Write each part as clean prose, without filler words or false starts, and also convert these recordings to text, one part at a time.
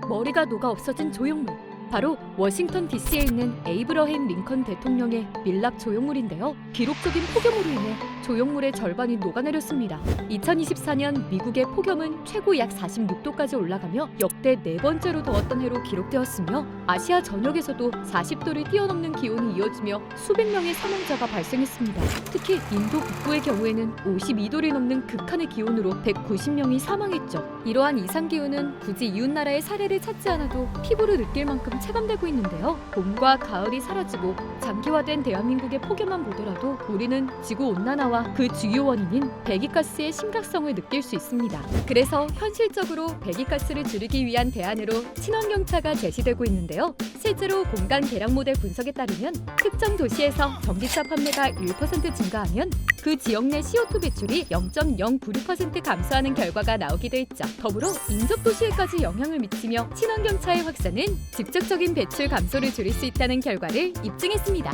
머리가 녹아 없어진 조형물. 바로 워싱턴 DC에 있는 에이브러햄 링컨 대통령의 밀랍 조형물인데요. 기록적인 폭염으로 인해 조형물의 절반이 녹아내렸습니다. 2024년 미국의 폭염은 최고 약 46도까지 올라가며 역대 네 번째로 더웠던 해로 기록되었으며 아시아 전역에서도 40도를 뛰어넘는 기온이 이어지며 수백 명의 사망자가 발생했습니다. 특히 인도 북부의 경우에는 52도를 넘는 극한의 기온으로 190명이 사망했죠. 이러한 이상 기온은 굳이 이웃나라의 사례를 찾지 않아도 피부로 느낄 만큼 체감되고 있는데요. 봄과 가을이 사라지고 장기화된 대한민국의 폭염만 보더라도 우리는 지구온난화와 그 주요 원인인 배기가스의 심각성을 느낄 수 있습니다. 그래서 현실적으로 배기가스를 줄이기 위한 대안으로 친환경차가 제시되고 있는데요. 실제로 공간 계량 모델 분석에 따르면 특정 도시에서 전기차 판매가 1% 증가하면 그 지역 내 CO2 배출이 0.096% 감소하는 결과가 나오기도 했죠. 더불어 인접 도시에까지 영향을 미치며 친환경차의 확산은 직접적인 배출 감소를 줄일 수 있다는 결과를 입증했습니다.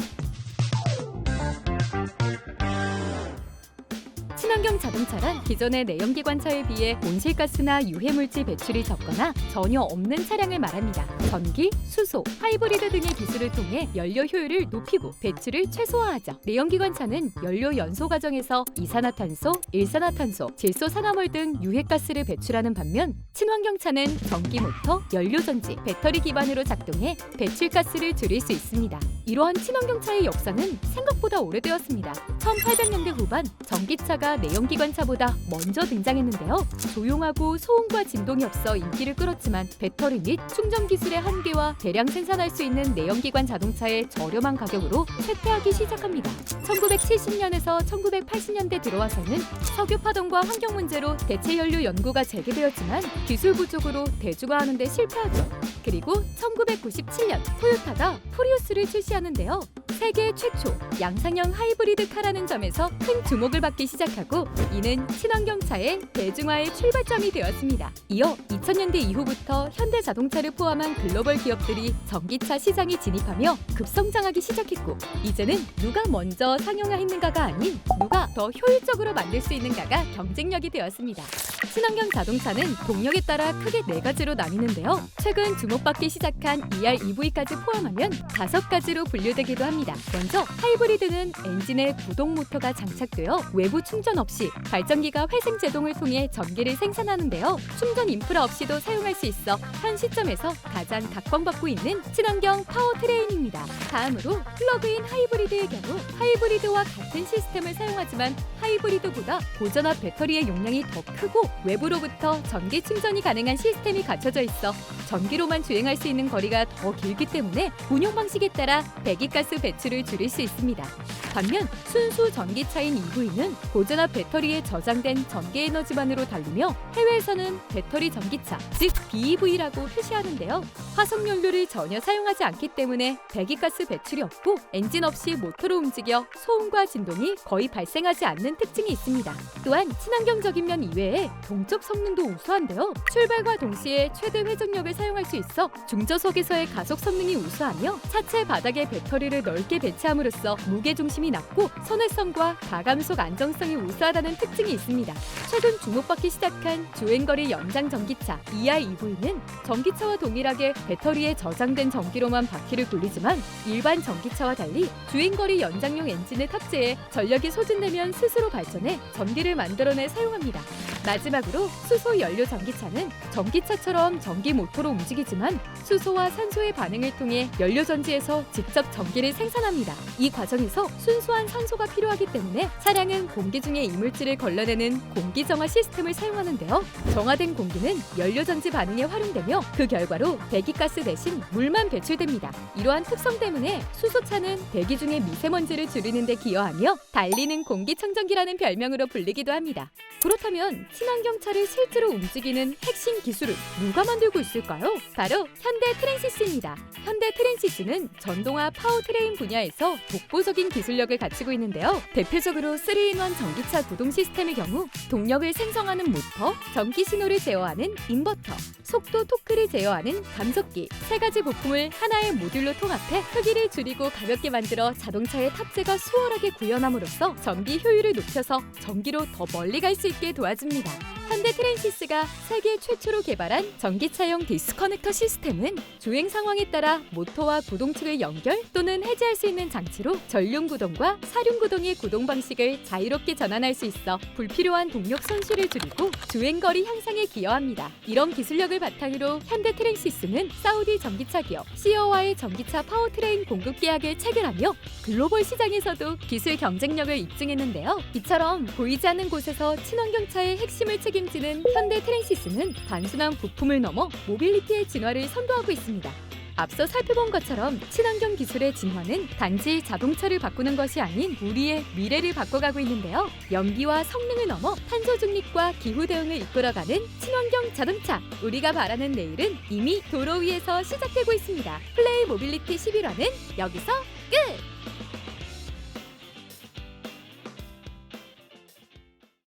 친환경 자동차란 기존의 내연기관차에 비해 온실가스나 유해물질 배출이 적거나 전혀 없는 차량을 말합니다. 전기, 수소, 하이브리드 등의 기술을 통해 연료 효율을 높이고 배출을 최소화하죠. 내연기관차는 연료 연소 과정에서 이산화탄소, 일산화탄소, 질소산화물 등 유해가스를 배출하는 반면 친환경차는 전기 모터, 연료전지, 배터리 기반으로 작동해 배출가스를 줄일 수 있습니다. 이러한 친환경차의 역사는 생각보다 오래되었습니다. 1800년대 후반 전기차가 내연기관차보다 먼저 등장했는데요. 조용하고 소음과 진동이 없어 인기를 끌었지만 배터리 및 충전 기술의 한계와 대량 생산할 수 있는 내연기관 자동차의 저렴한 가격으로 쇠퇴하기 시작합니다. 1970년에서 1980년대 들어와서는 석유 파동과 환경 문제로 대체 연료 연구가 재개되었지만 기술 부족으로 대중화하는 데 실패하죠. 그리고 1997년 토요타가 프리우스를 출시하는데요. 세계 최초 양산형 하이브리드 카라는 점에서 큰 주목을 받기 시작하고 이는 친환경차의 대중화의 출발점이 되었습니다. 이어 2000년대 이후부터 현대자동차를 포함한 글로벌 기업들이 전기차 시장에 진입하며 급성장하기 시작했고 이제는 누가 먼저 상용화했는가가 아닌 누가 더 효율적으로 만들 수 있는가가 경쟁력이 되었습니다. 친환경 자동차는 동력에 따라 크게 네 가지로 나뉘는데요. 최근 주목받기 시작한 ER-EV까지 포함하면 5가지로 분류되기도 합니다. 먼저 하이브리드는 엔진에 구동 모터가 장착되어 외부 충전 없이 발전기가 회생 제동을 통해 전기를 생산하는데요. 충전 인프라 없이도 사용할 수 있어 현 시점에서 가장 각광받고 있는 친환경 파워트레인입니다. 다음으로 플러그인 하이브리드의 경우 하이브리드와 같은 시스템을 사용하지만 하이브리드보다 고전압 배터리의 용량이 더 크고 외부로부터 전기 충전이 가능한 시스템이 갖춰져 있어 전기로만 주행할 수 있는 거리가 더 길기 때문에 운용 방식에 따라 배기가스 배출을 줄일 수 있습니다. 반면 순수 전기차인 EV는 고전압 배터리에 저장된 전기 에너지만으로 달리며 해외에서는 배터리 전기차, 즉 BEV라고 표시하는데요. 화석연료를 전혀 사용하지 않기 때문에 배기가스 배출이 없고 엔진 없이 모터로 움직여 소음과 진동이 거의 발생하지 않는 특징이 있습니다. 또한 친환경적인 면 이외에 동적 성능도 우수한데요. 출발과 동시에 최대 회전력을 사용할 수 있어 중저속에서의 가속 성능이 우수하며 차체 바닥에 배터리를 넓게 배치함으로써 무게 중심이 낮고 선회성과 가감속 안정성이 우수하다는 특징이 있습니다. 최근 주목받기 시작한 주행거리 연장 전기차 ER-EV는 전기차와 동일하게 배터리에 저장된 전기로만 바퀴를 돌리지만 일반 전기차와 달리 주행거리 연장용 엔진을 탑재해 전력이 소진되면 스스로 발전해 전기를 만들어내 사용합니다. 마지막으로 수소 연료 전기차는 전기차처럼 전기 모터로 움직이지만 수소와 산소의 반응을 통해 연료 전지에서 직접 전기를 생산합니다. 이 과정에서 순수한 산소가 필요하기 때문에 차량은 공기 중에 이물질을 걸러내는 공기 정화 시스템을 사용하는데요. 정화된 공기는 연료 전지 반응에 활용되며 그 결과로 배기가스 대신 물만 배출됩니다. 이러한 특성 때문에 수소차는 대기 중의 미세먼지를 줄이는 데 기여하며 달리는 공기청정기라는 별명으로 불리기도 합니다. 그렇다면 친환경차를 실제로 움직이는 핵심 기술은 누가 만들고 있을까요? 바로 현대 트랜시스입니다. 현대 트랜시스는 전동화 파워트레인 분야에서 독보적인 기술력을 갖추고 있는데요. 대표적으로 3-in-1 전기차 구동 시스템의 경우 동력을 생성하는 모터, 전기 신호를 제어하는 인버터, 속도 토크를 제어하는 감속기 세 가지 부품을 하나의 모듈로 통합해 크기를 줄이고 가볍게 만들어 자동차의 탑재가 수월하게 구현함으로써 전기 효율을 높여서 전기로 더 멀리 갈 수 있게 도와줍니다. 현대 트랜시스가 세계 최초로 개발한 전기차용 디스커넥터 시스템은 주행 상황에 따라 모터와 구동층을 연결 또는 해제할 수 있는 장치로 전륜 구동과 사륜 구동의 구동 방식을 자유롭게 전환할 수 있어 불필요한 동력 손실을 줄이고 주행 거리 향상에 기여합니다. 이런 기술력을 바탕으로 현대 트랜시스는 사우디 전기차 기업 시어와의 전기차 파워트레인 공급 계약을 체결하며 글로벌 시장에서도 기술 경쟁력을 입증했는데요. 이처럼 보이지 않는 곳에서 친환경차의 핵심을 책임지는 현대 트랜시스는 단순한 부품을 넘어 모빌리티의 진화를 선도하고 있습니다. 앞서 살펴본 것처럼 친환경 기술의 진화는 단지 자동차를 바꾸는 것이 아닌 우리의 미래를 바꿔가고 있는데요. 연비와 성능을 넘어 탄소 중립과 기후 대응을 이끌어가는 친환경 자동차. 우리가 바라는 내일은 이미 도로 위에서 시작되고 있습니다. 플레이 모빌리티 11화는 여기서 끝!